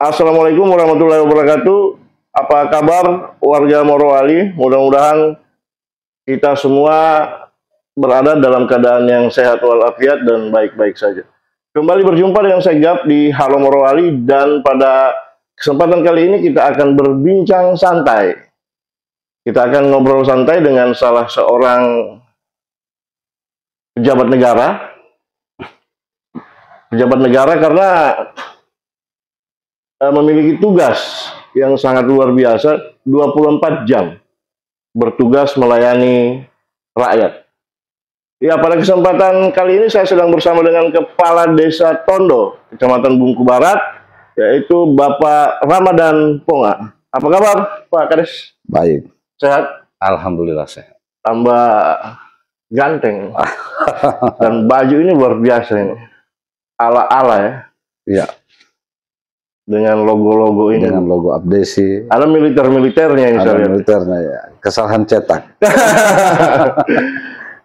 Assalamualaikum warahmatullahi wabarakatuh. Apa kabar warga Morowali? Mudah-mudahan kita semua berada dalam keadaan yang sehat walafiat dan baik-baik saja. Kembali berjumpa dengan saya Gap di Halo Morowali, dan pada kesempatan kali ini kita akan berbincang santai. Kita akan ngobrol santai dengan salah seorang pejabat negara. Pejabat negara karena memiliki tugas yang sangat luar biasa, 24 jam bertugas melayani rakyat. Ya, pada kesempatan kali ini saya sedang bersama dengan Kepala Desa Tondo, Kecamatan Bungku Barat, yaitu Bapak Ramadan Ponga. Apa kabar, Pak Kades? Baik. Sehat? Alhamdulillah sehat. Tambah ganteng. Dan baju ini luar biasa ini. Ala-ala ya. Iya. Dengan logo-logo ini. Dengan logo Abdesi. Ada militer-militernya ini. Ada militernya ya. Kesalahan cetak.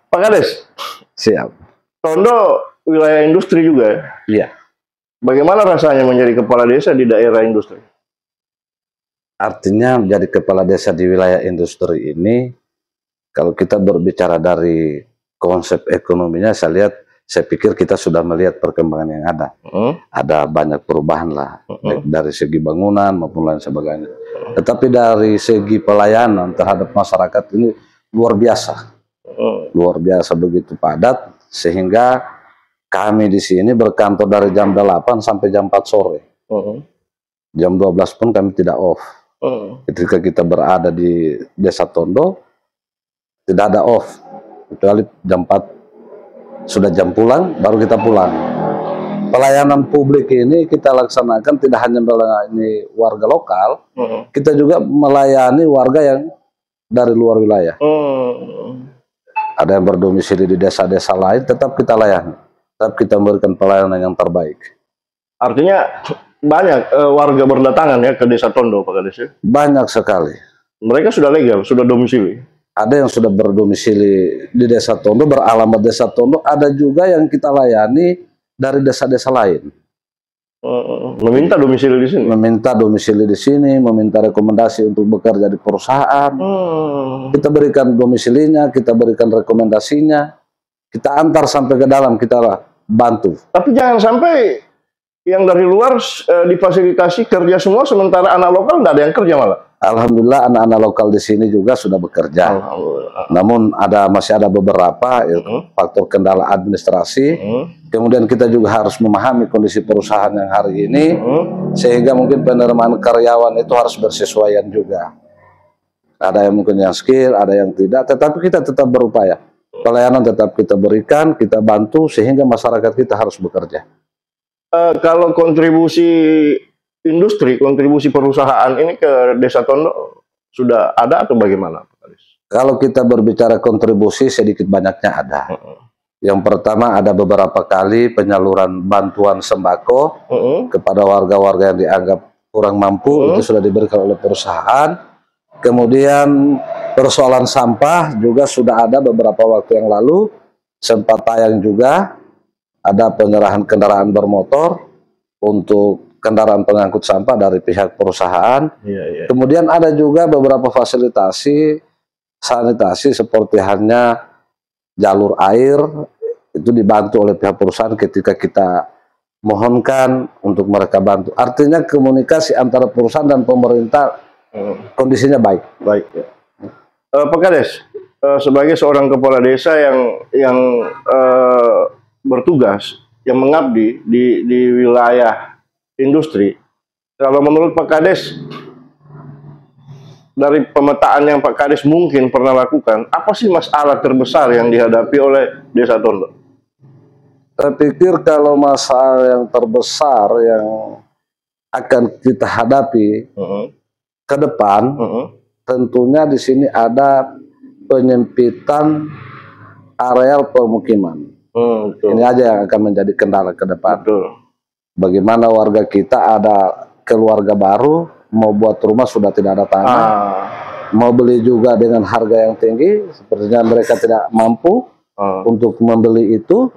Pak Kades. Siap. Tondo wilayah industri juga ya? Iya. Bagaimana rasanya menjadi kepala desa di daerah industri? Artinya menjadi kepala desa di wilayah industri ini, kalau kita berbicara dari konsep ekonominya, saya pikir kita sudah melihat perkembangan yang ada. Ada banyak perubahan lah, baik dari segi bangunan maupun lain sebagainya. Tetapi dari segi pelayanan terhadap masyarakat ini luar biasa. Luar biasa, begitu padat, sehingga kami di sini berkantor dari jam 8 sampai jam 4 sore. Jam 12 pun kami tidak off. Ketika kita berada di Desa Tondo, tidak ada off. Kecuali jam 4 sudah jam pulang, baru kita pulang. Pelayanan publik ini kita laksanakan tidak hanya melayani warga lokal, kita juga melayani warga yang dari luar wilayah. Ada yang berdomisili di desa-desa lain, tetap kita layani. Tetap kita memberikan pelayanan yang terbaik. Artinya banyak warga berdatangan ya ke Desa Tondo, Pak Kades ya? Banyak sekali. Mereka sudah legal, sudah domisili? Ada yang sudah berdomisili di Desa Tondo, beralamat Desa Tondo. Ada juga yang kita layani dari desa-desa lain. Meminta domisili di sini? Meminta domisili di sini, meminta rekomendasi untuk bekerja di perusahaan. Kita berikan domisilinya, kita berikan rekomendasinya. Kita antar sampai ke dalam, kita bantu. Tapi jangan sampai yang dari luar difasilitasi kerja semua, sementara anak lokal nggak ada yang kerja malah. Alhamdulillah anak-anak lokal di sini juga sudah bekerja. Namun masih ada beberapa faktor kendala administrasi. Kemudian kita juga harus memahami kondisi perusahaan yang hari ini, sehingga mungkin penerimaan karyawan itu harus bersesuaian juga. Ada yang mungkin yang skill, ada yang tidak. Tetapi kita tetap berupaya. Pelayanan tetap kita berikan, kita bantu sehingga masyarakat kita harus bekerja. Kalau kontribusi industri, kontribusi perusahaan ini ke Desa Tondo sudah ada atau bagaimana? Kalau kita berbicara kontribusi, sedikit banyaknya ada. Yang pertama, ada beberapa kali penyaluran bantuan sembako kepada warga-warga yang dianggap kurang mampu, itu sudah diberikan oleh perusahaan. Kemudian persoalan sampah juga sudah ada beberapa waktu yang lalu, sempat tayang juga, ada penyerahan kendaraan bermotor untuk kendaraan pengangkut sampah dari pihak perusahaan. Kemudian ada juga beberapa fasilitasi sanitasi seperti hanya jalur air, itu dibantu oleh pihak perusahaan ketika kita mohonkan untuk mereka bantu. Artinya komunikasi antara perusahaan dan pemerintah kondisinya baik. Pak Kades, sebagai seorang kepala desa yang bertugas, yang mengabdi di wilayah industri, kalau menurut Pak Kades, dari pemetaan yang Pak Kades mungkin pernah lakukan, apa sih masalah terbesar yang dihadapi oleh Desa Tondo? Saya pikir kalau masalah yang terbesar yang akan kita hadapi ke depan, tentunya di sini ada penyempitan areal pemukiman. Ini aja yang akan menjadi kendala ke depan. Bagaimana warga kita ada keluarga baru, mau buat rumah sudah tidak ada tanah, mau beli juga dengan harga yang tinggi, sepertinya mereka tidak mampu untuk membeli itu.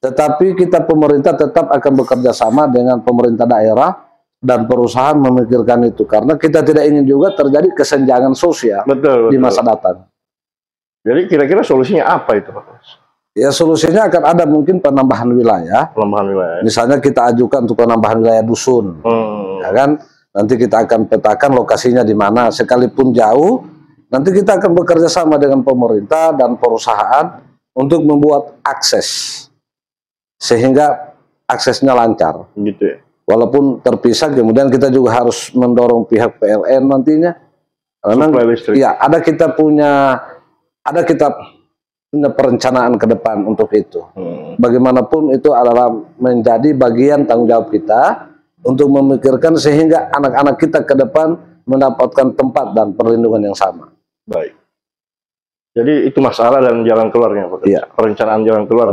Tetapi kita pemerintah tetap akan bekerja sama dengan pemerintah daerah dan perusahaan memikirkan itu, karena kita tidak ingin juga terjadi kesenjangan sosial betul, di masa datang. Jadi kira-kira solusinya apa itu, Pak? Ya, solusinya akan ada mungkin penambahan wilayah. Penambahan wilayah. Misalnya kita ajukan untuk penambahan wilayah dusun, ya kan? Nanti kita akan petakan lokasinya di mana, sekalipun jauh. Nanti kita akan bekerja sama dengan pemerintah dan perusahaan untuk membuat akses, sehingga aksesnya lancar. Gitu ya. Walaupun terpisah, kemudian kita juga harus mendorong pihak PLN nantinya. Karena ya kita punya perencanaan ke depan untuk itu. Bagaimanapun itu adalah menjadi bagian tanggung jawab kita untuk memikirkan sehingga anak-anak kita ke depan mendapatkan tempat dan perlindungan yang sama. Baik. Jadi itu masalah dan jalan keluarnya, Pak. Iya. Perencanaan jalan keluar.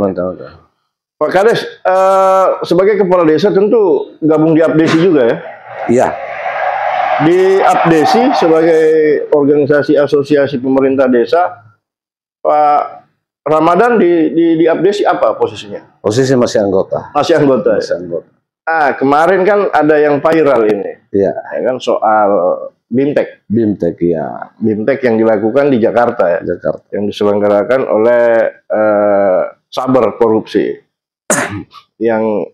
Pak Kades, sebagai kepala desa tentu gabung di Abdesi juga ya? Iya. Di Abdesi sebagai organisasi asosiasi pemerintah desa, Pak Ramadan di Abdesi apa posisinya? Posisi masih anggota. Masih anggota. Masih anggota. Kemarin kan ada yang viral ini. Iya. Ya kan, soal BIMTEK. BIMTEK, ya. BIMTEK yang dilakukan di Jakarta ya. Jakarta. Yang diselenggarakan oleh Saber Korupsi. Yang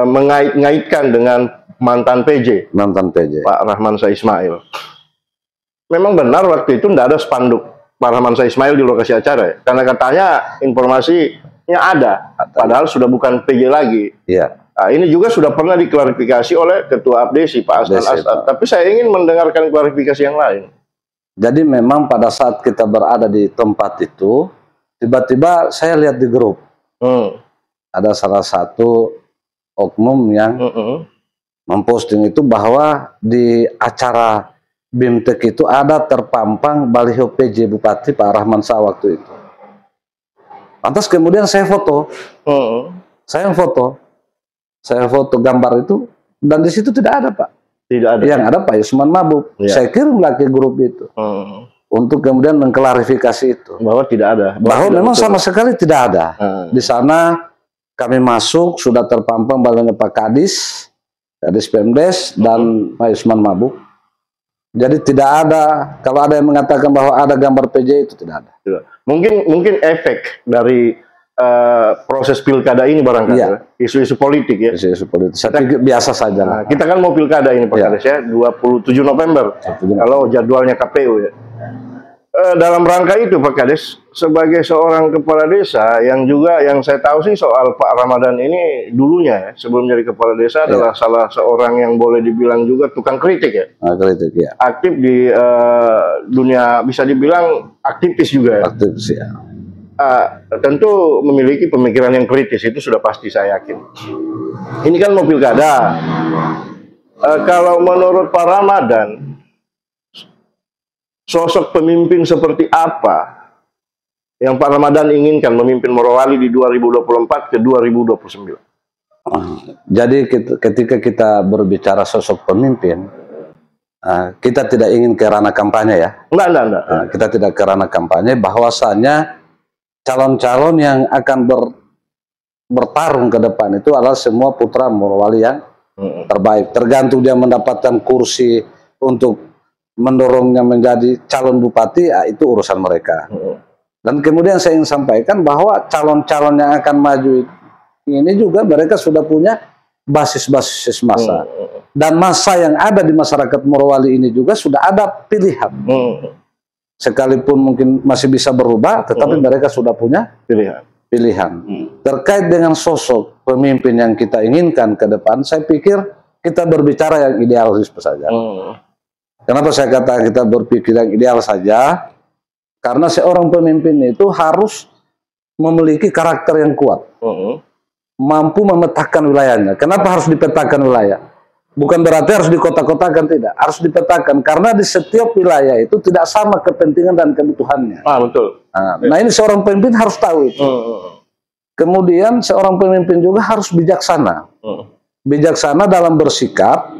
mengait-ngaitkan dengan mantan PJ. Mantan PJ. Pak Rahmansyah Ismail. Memang benar waktu itu tidak ada spanduk Pak Rahmansyah Ismail di lokasi acara ya? Karena katanya informasinya ada. Padahal sudah bukan PJ lagi. Iya. Nah, ini juga sudah pernah diklarifikasi oleh Ketua Abdesi, Pak Asnan Asad. Tapi saya ingin mendengarkan klarifikasi yang lain. Jadi memang pada saat kita berada di tempat itu, tiba-tiba saya lihat di grup. Ada salah satu oknum yang memposting itu bahwa di acara BIMTEK itu ada terpampang baliho PJ Bupati Pak Rahmansyah waktu itu. Lantas kemudian saya foto. Saya foto gambar itu, dan di situ tidak ada, Pak. Tidak ada. Yang ada Pak Yusman Mabuk. Ya. Saya kirimlah ke grup itu untuk kemudian mengklarifikasi itu bahwa tidak ada. Bahwa memang sama sekali tidak ada. Di sana kami masuk sudah terpampang baliho Pak Kadis Pemdes dan Pak Yusman Mabuk. Jadi tidak ada. Kalau ada yang mengatakan bahwa ada gambar PJ, itu tidak ada. Mungkin efek dari proses pilkada ini barangkali, isu-isu politik ya. Isu-isu politik. Saya pikir biasa saja. Nah, kita kan mau pilkada ini Pak Kades ya, 27 November. Kalau jadwalnya KPU ya. Dalam rangka itu Pak Kades, sebagai seorang kepala desa yang saya tahu sih soal Pak Ramadan ini dulunya ya, sebelum jadi kepala desa adalah salah seorang yang boleh dibilang juga tukang kritik ya. Kritik ya. Aktif di dunia, bisa dibilang aktivis juga ya. Aktivis ya. Tentu memiliki pemikiran yang kritis, itu sudah pasti saya yakin. Ini kan mau pilkada. Kalau menurut Pak Ramadan, sosok pemimpin seperti apa yang Pak Ramadan inginkan memimpin Morowali di 2024 ke 2029? Jadi ketika kita berbicara sosok pemimpin, kita tidak ingin ke ranah kampanye ya. Enggak. Kita tidak ke ranah kampanye, bahwasannya calon-calon yang akan bertarung ke depan itu adalah semua putra Morowali yang terbaik. Tergantung dia mendapatkan kursi untuk mendorongnya menjadi calon bupati, itu urusan mereka. Dan kemudian saya ingin sampaikan bahwa calon-calon yang akan maju ini juga mereka sudah punya basis-basis massa. Dan massa yang ada di masyarakat Morowali ini juga sudah ada pilihan. Sekalipun mungkin masih bisa berubah, tetapi mereka sudah punya pilihan. Terkait dengan sosok pemimpin yang kita inginkan ke depan, saya pikir kita berbicara yang idealis saja. Kenapa saya kata kita berpikir yang ideal saja? Karena seorang pemimpin itu harus memiliki karakter yang kuat. Mampu memetakan wilayahnya. Kenapa harus dipetakan wilayah? Bukan berarti harus dikota-kotakan, tidak. Harus dipetakan. Karena di setiap wilayah itu tidak sama kepentingan dan kebutuhannya. Betul. Nah ini seorang pemimpin harus tahu itu. Kemudian seorang pemimpin juga harus bijaksana. Bijaksana dalam bersikap,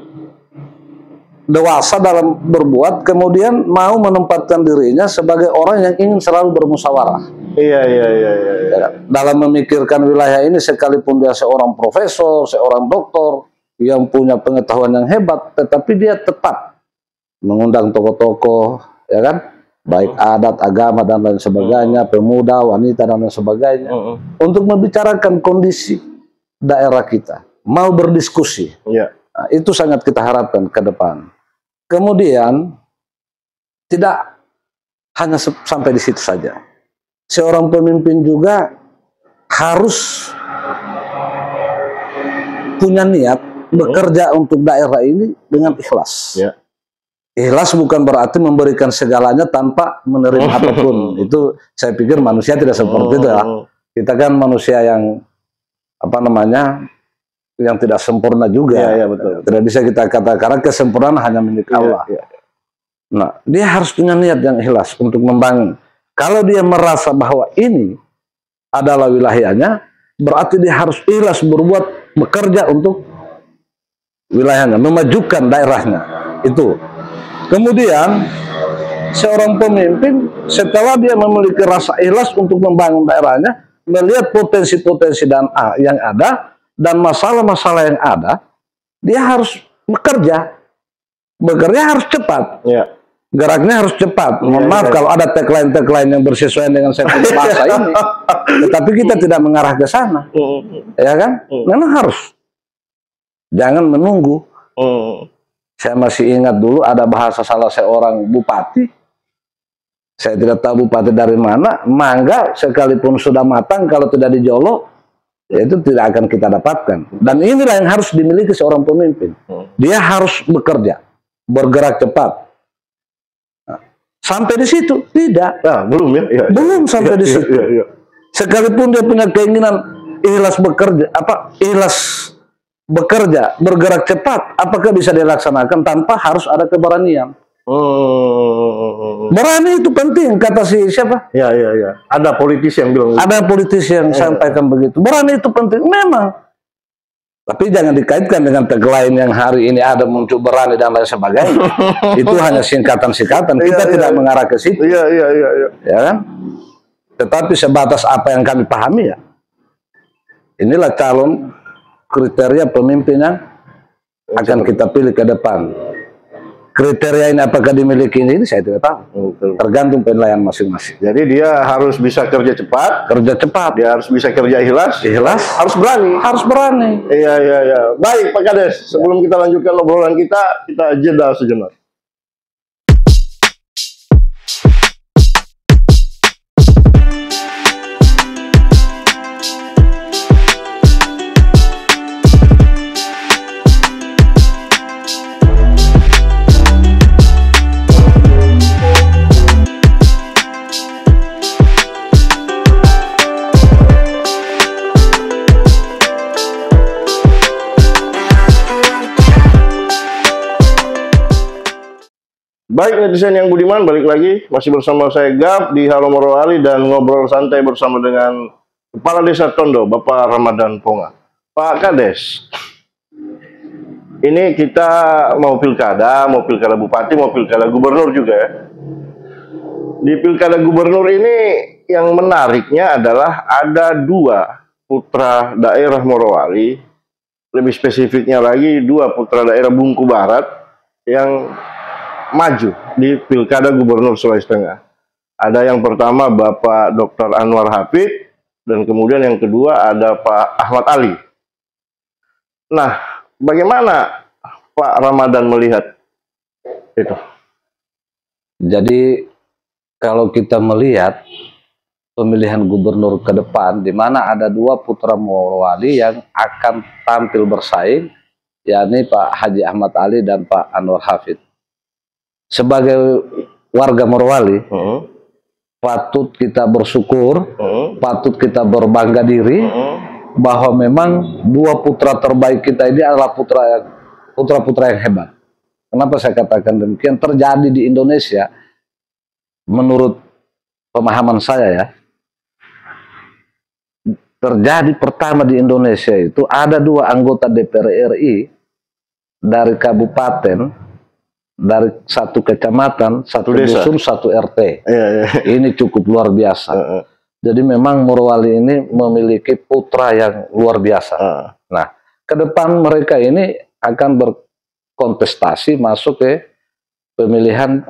dewasa dalam berbuat, kemudian mau menempatkan dirinya sebagai orang yang ingin selalu bermusyawarah. Iya. Dalam memikirkan wilayah ini, sekalipun dia seorang profesor, seorang doktor, yang punya pengetahuan yang hebat, tetapi dia tetap mengundang tokoh-tokoh, ya kan, baik adat, agama dan lain sebagainya, pemuda, wanita dan lain sebagainya, untuk membicarakan kondisi daerah kita, mau berdiskusi. Nah, itu sangat kita harapkan ke depan. Kemudian tidak hanya sampai di situ saja. Seorang pemimpin juga harus punya niat bekerja untuk daerah ini dengan ikhlas. Ikhlas bukan berarti memberikan segalanya tanpa menerima apapun. Itu saya pikir manusia tidak seperti itu ya. Kita kan manusia yang yang tidak sempurna juga. Betul. Tidak bisa kita katakan karena kesempurnaan hanya milik Allah. Nah, dia harus punya niat yang ikhlas untuk membangun. Kalau dia merasa bahwa ini adalah wilayahnya, berarti dia harus ikhlas bekerja untuk wilayahnya, memajukan daerahnya. Itu. Kemudian seorang pemimpin setelah dia memiliki rasa ikhlas untuk membangun daerahnya, melihat potensi-potensi yang ada dan masalah-masalah yang ada, dia harus bekerja. Bekerja harus cepat. Geraknya harus cepat. Mohon maaf kalau ada tagline-tagline yang bersesuaian dengan saya punya bahasa ini. Tetapi kita tidak mengarah ke sana. Ya kan? Memang harus. Jangan menunggu. Saya masih ingat dulu ada bahasa salah seorang bupati. Saya tidak tahu bupati dari mana. Mangga sekalipun sudah matang, kalau tidak dijolok, ya itu tidak akan kita dapatkan. Dan inilah yang harus dimiliki seorang pemimpin. Dia harus bekerja, bergerak cepat. Nah, sampai di situ tidak. Belum ya. Belum sampai di situ. Sekalipun dia punya keinginan ikhlas bekerja, bergerak cepat, apakah bisa dilaksanakan tanpa harus ada keberanian? Berani itu penting, kata si siapa? Ada politisi yang bilang. Ada politisi yang sampaikan begitu. Berani itu penting, memang. Tapi jangan dikaitkan dengan tagline yang hari ini ada muncul berani dan lain sebagainya. Itu hanya singkatan-singkatan. Kita tidak mengarah ke situ. Ya kan? Tetapi sebatas apa yang kami pahami ya. Inilah calon kriteria pemimpin yang akan kita pilih ke depan. Kriteria ini apakah dimiliki ini saya tidak tahu. Tergantung penilaian masing-masing. Jadi dia harus bisa kerja cepat. Dia harus bisa kerja ikhlas. Harus berani. Iya. Baik Pak Kades, sebelum kita lanjutkan obrolan kita jeda sejenak. Baik netizen yang budiman, balik lagi masih bersama saya Gap di Halo Morowali dan ngobrol santai bersama dengan Kepala Desa Tondo, Bapak Ramadan Ponga. Pak Kades, ini kita mau pilkada bupati, mau pilkada gubernur juga ya. Di pilkada gubernur ini yang menariknya adalah ada dua putra daerah Morowali, lebih spesifiknya lagi dua putra daerah Bungku Barat yang maju di pilkada gubernur Sulawesi Tengah. Ada yang pertama Bapak Dr. Anwar Hafid dan kemudian yang kedua ada Pak Ahmad Ali. Nah, bagaimana Pak Ramadan melihat itu? Jadi kalau kita melihat pemilihan gubernur ke depan, di mana ada dua putra Morowali yang akan tampil bersaing, yakni Pak Haji Ahmad Ali dan Pak Anwar Hafid. Sebagai warga Morowali, patut kita bersyukur, patut kita berbangga diri bahwa memang dua putra terbaik kita ini adalah putra-putra yang hebat. Kenapa saya katakan demikian? Terjadi di Indonesia, menurut pemahaman saya ya, terjadi pertama di Indonesia itu ada dua anggota DPR RI dari kabupaten, dari satu kecamatan, satu dusun, satu RT. Ini cukup luar biasa. Jadi memang Morowali ini memiliki putra yang luar biasa. Nah, ke depan mereka ini akan berkontestasi masuk ke pemilihan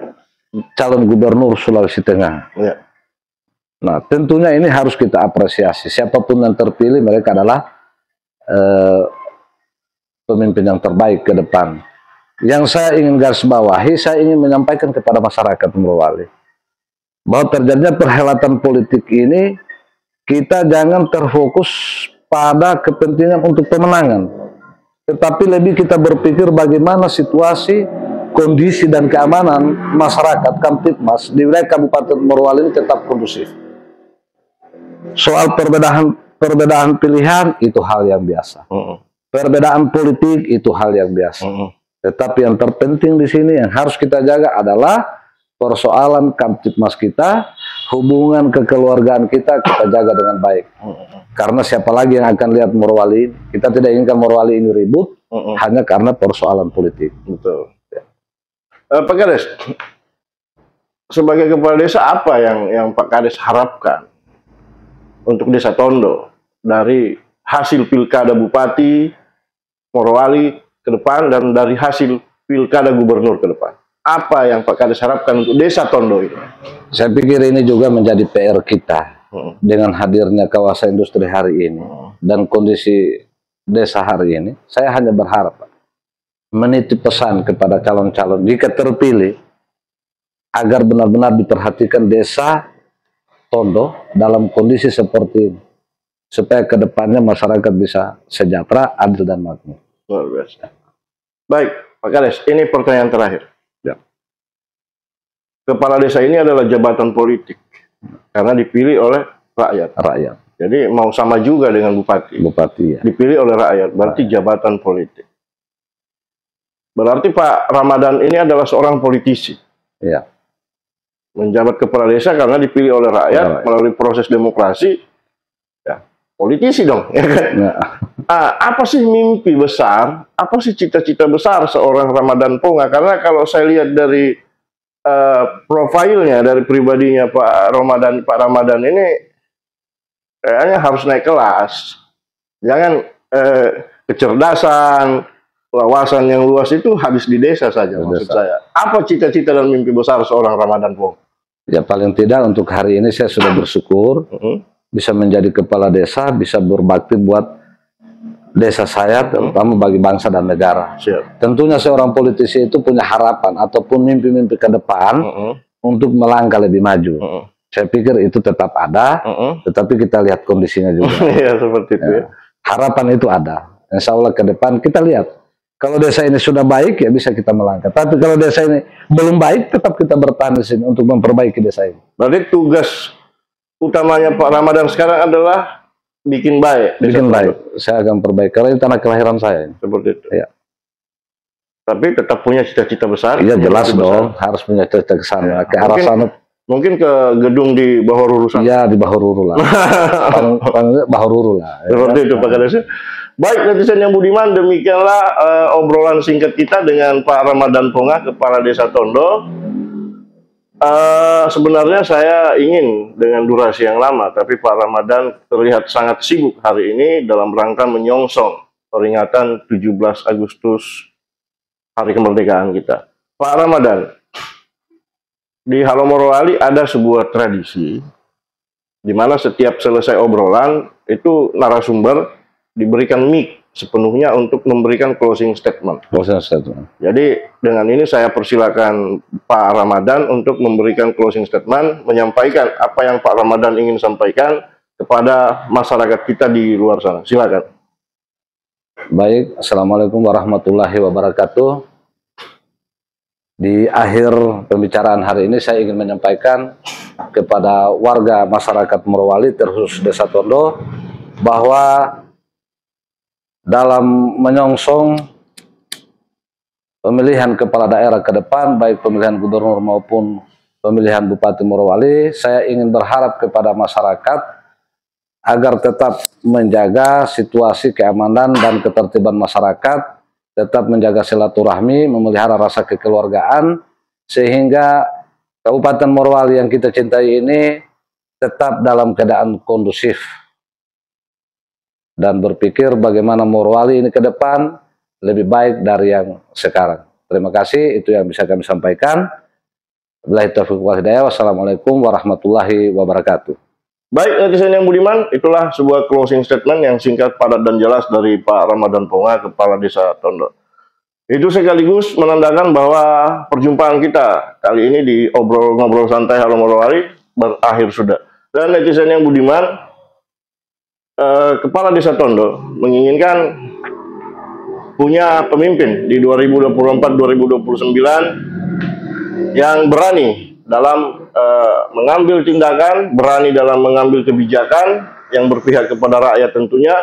calon gubernur Sulawesi Tengah. Ya. Nah, tentunya ini harus kita apresiasi. Siapapun yang terpilih, mereka adalah pemimpin yang terbaik ke depan. Yang saya ingin garis bawahi, saya ingin menyampaikan kepada masyarakat Morowali bahwa terjadinya perhelatan politik ini, kita jangan terfokus pada kepentingan untuk pemenangan, tetapi lebih kita berpikir bagaimana situasi, kondisi dan keamanan masyarakat Kamtipmas di wilayah Kabupaten Morowali ini tetap kondusif. Soal perbedaan pilihan itu hal yang biasa. Perbedaan politik itu hal yang biasa. Tetapi yang terpenting di sini yang harus kita jaga adalah persoalan Kamtipmas kita, hubungan kekeluargaan kita jaga dengan baik. Karena siapa lagi yang akan lihat Morowali? Kita tidak inginkan Morowali ini ribut hanya karena persoalan politik. Betul. Pak Kades, sebagai kepala desa apa yang Pak Kades harapkan untuk Desa Tondo dari hasil pilkada Bupati Morowali ke depan dan dari hasil pilkada gubernur ke depan? Apa yang Pak Kades harapkan untuk Desa Tondo itu? Saya pikir ini juga menjadi PR kita dengan hadirnya kawasan industri hari ini dan kondisi desa hari ini. Saya hanya berharap menitip pesan kepada calon-calon jika terpilih agar benar-benar diperhatikan Desa Tondo dalam kondisi seperti ini, supaya kedepannya masyarakat bisa sejahtera, adil dan makmur. Luar biasa. Baik, Pak Kades, ini pertanyaan terakhir. Ya. Kepala desa ini adalah jabatan politik karena dipilih oleh rakyat. Jadi mau sama juga dengan bupati. Ya. Dipilih oleh rakyat, berarti jabatan politik. Berarti Pak Ramadan ini adalah seorang politisi. Ya. Menjabat kepala desa karena dipilih oleh rakyat melalui proses demokrasi. Ya, politisi dong, ya kan? Ya. Apa sih mimpi besar, apa sih cita-cita besar seorang Ramadan Ponga? Karena kalau saya lihat dari profilnya, dari pribadinya Pak Ramadan ini kayaknya harus naik kelas. Jangan kecerdasan, wawasan yang luas itu habis di desa saja, maksud saya. Apa cita-cita dan mimpi besar seorang Ramadan Ponga? Ya paling tidak untuk hari ini saya sudah bersyukur bisa menjadi kepala desa, bisa berbakti buat desa saya, terutama bagi bangsa dan negara. Tentunya seorang politisi itu punya harapan ataupun mimpi-mimpi ke depan untuk melangkah lebih maju. Saya pikir itu tetap ada, tetapi kita lihat kondisinya juga. Ya, seperti itu. Ya. Harapan itu ada. Insya Allah ke depan kita lihat. Kalau desa ini sudah baik, ya bisa kita melangkah. Tapi kalau desa ini belum baik, tetap kita bertahan di sini untuk memperbaiki desa ini. Berarti tugas utamanya Pak Ramadan sekarang adalah bikin baik. Bikin baik. Saya akan perbaiki. Karena ini tanah kelahiran saya. Seperti itu. Ya. Tapi tetap punya cita-cita besar. Iya jelas dong. Harus punya cita-cita ke sana. Ke arah sana. Mungkin ke gedung di Bahoruru sana. Iya di Bahoruru lah. Bahoruru lah. Seperti itu Pak Kades. Baik netizen yang budiman, demikianlah obrolan singkat kita dengan Pak Ramadan Ponga, Kepala Desa Tondo. Sebenarnya saya ingin dengan durasi yang lama, tapi Pak Ramadan terlihat sangat sibuk hari ini dalam rangka menyongsong peringatan 17 Agustus Hari Kemerdekaan kita. Pak Ramadan, di Halo Morowali ada sebuah tradisi di mana setiap selesai obrolan itu narasumber diberikan mic sepenuhnya untuk memberikan closing statement. Jadi dengan ini saya persilakan Pak Ramadan untuk memberikan closing statement, menyampaikan apa yang Pak Ramadan ingin sampaikan kepada masyarakat kita di luar sana. Silakan. Baik, Assalamualaikum warahmatullahi wabarakatuh. Di akhir pembicaraan hari ini saya ingin menyampaikan kepada warga masyarakat Morowali terkhusus Desa Tondo bahwa dalam menyongsong pemilihan kepala daerah ke depan, baik pemilihan gubernur maupun pemilihan Bupati Morowali, saya ingin berharap kepada masyarakat agar tetap menjaga situasi keamanan dan ketertiban masyarakat, tetap menjaga silaturahmi, memelihara rasa kekeluargaan, sehingga Kabupaten Morowali yang kita cintai ini tetap dalam keadaan kondusif. Dan berpikir bagaimana Morowali ini ke depan lebih baik dari yang sekarang. Terima kasih, itu yang bisa kami sampaikan. Wabillahi taufiq wal hidayah. Wassalamualaikum warahmatullahi wabarakatuh. Baik netizen yang budiman, itulah sebuah closing statement yang singkat, padat, dan jelas dari Pak Ramadan Ponga, Kepala Desa Tondo. Itu sekaligus menandakan bahwa perjumpaan kita kali ini di ngobrol santai Halo Morowali berakhir sudah. Dan netizen yang budiman, Kepala Desa Tondo menginginkan punya pemimpin di 2024-2029 yang berani dalam mengambil tindakan, berani dalam mengambil kebijakan yang berpihak kepada rakyat tentunya,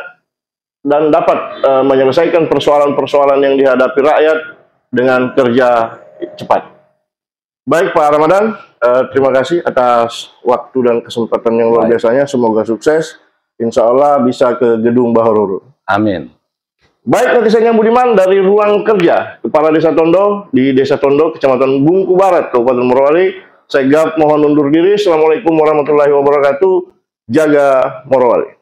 dan dapat menyelesaikan persoalan-persoalan yang dihadapi rakyat dengan kerja cepat. Baik Pak Ramadan, terima kasih atas waktu dan kesempatan yang luar biasanya. Semoga sukses, insya Allah bisa ke Gedung Bahororo. Amin. Baik netizen yang budiman, dari ruang kerja Kepala Desa Tondo di Desa Tondo, Kecamatan Bungku Barat, Kabupaten Morowali, saya Gap mohon undur diri. Assalamualaikum warahmatullahi wabarakatuh. Jaga Morowali.